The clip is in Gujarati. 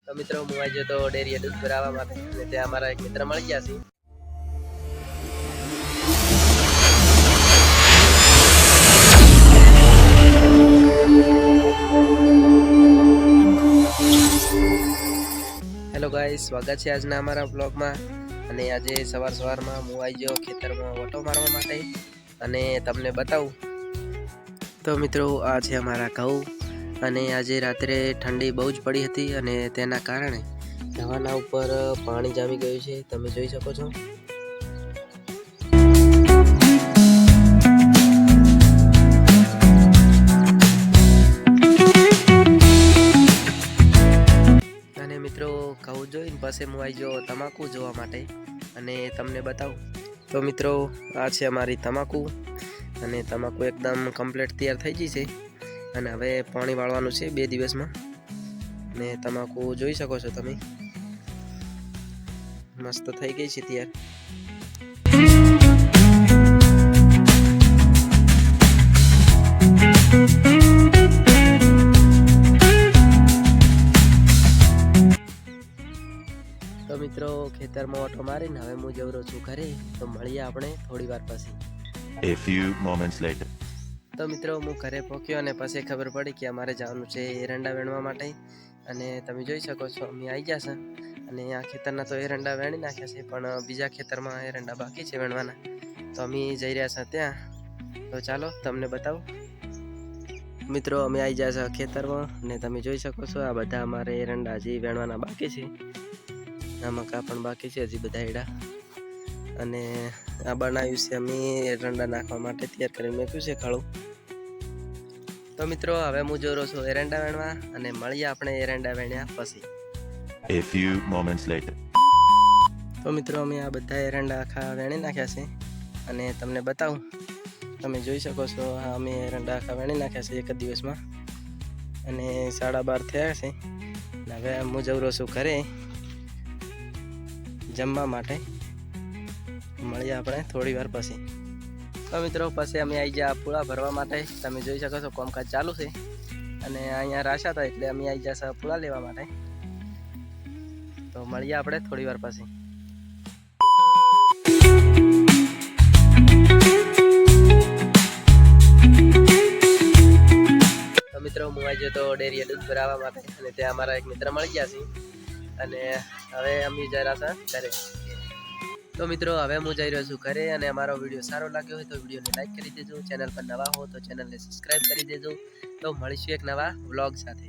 તો મિત્રો હું આજે તો ડેરીએ દૂધ ભરાવવા માટે અને ત્યાં અમારા એક મિત્ર મળી ગયા છે. હેલો ગાઈસ, સ્વાગત છે આજના અમારા બ્લોગમાં. અને આજે સવારમાં હું આવી ગયો ખેતરમાં ઓટો મારવા માટે અને તમને બતાવું. તો મિત્રો આ છે અમારા ઘઉં અને આજે રાત્રે ઠંડી બહુ જ પડી હતી અને તેના કારણે ધવાના ઉપર પાણી જામી ગયું છે, તમે જોઈ શકો છો. અને મિત્રો ઘઉં જોઈને પછી હું આવી ગયો તમાકુ જોવા માટે અને તમને બતાવું. તો મિત્રો આ છે અમારી તમાકુ અને તમાકુ એકદમ કમ્પ્લીટ તૈયાર થઈ ગઈ છે અને હવે પાણી વાળવાનું છે 2 દિવસમાં. ને તમાકુ જોઈ શકો છો તમે, મસ્ત થઈ ગઈ છે તૈયાર. તો મિત્રો ખેતરમાં ઓટો મારીને હવે હું જવરો છું ઘરે, તો મળીએ આપણે થોડી વાર પછી. A few moments later. તો મિત્રો હું ઘરે પહોંચ્યો અને પછી ખબર પડી કે અમારે જવાનું છે એરંડા વેણવા માટે. અને તમે જોઈ શકો છો અમે આવી ગયા છે અને આ ખેતરના તો એરંડા વેણી નાખ્યા છે, પણ બીજા ખેતરમાં એરંડા બાકી છે વેણવાના. તો અમે જઈ રહ્યા છે ત્યાં, તો ચાલો તમને બતાવું. મિત્રો અમે આવી ગયા છે ખેતરમાં ને તમે જોઈ શકો છો આ બધા અમારે એરંડા હજી વેણવાના બાકી છે. આ મકા પણ બાકી છે હજી બધા એડા. અને આ બનાવ્યું છે અમે એરંડા નાખવા માટે તૈયાર કરીને મૂક્યું છે ખાડું. તો મિત્રો હવે હું જોરો છું એરંડા વેણવા અને મળીએ આપણે એરંડા વેણ્યા પછી. A few moments later. તો મિત્રો અમે આ બધા એરંડા આખા વેણી નાખ્યા છે અને તમને બતાવું. તમે જોઈ શકો છો આ અમે એરંડા આખા વેણી નાખ્યા છે એક જ દિવસમાં અને 12:30 થયા છે. હવે હું જવરો છું ઘરે જમવા માટે, મળીએ આપણે થોડી વાર પછી. તો મિત્રો પછી અમે આવી ગયા પૂળા ભરવા માટે. તમે જોઈ શકો છો કામકાજ ચાલુ છે અને અહીંયા રાશા હતા એટલે અમે આવી જશે પૂળા લેવા માટે. તો મળીએ આપણે થોડી વાર પછી. તો મિત્રો હું આવી તો ડેરીએ દૂધ ભરાવવા માટે અને ત્યાં અમારા એક મિત્ર મળી ગયા છે અને હવે અમે જઈ રહ્યા છે ઘરે. તો મિત્રો હવે હું જઈ રહ્યો છું ઘરે અને અમારો વિડીયો સારો લાગ્યો હોય તો વિડીયોને લાઈક કરી દેજો. ચેનલ પર નવા હો તો ચેનલને સબસ્ક્રાઈબ કરી દેજો. તો મળીશું એક નવા વ્લોગ સાથે.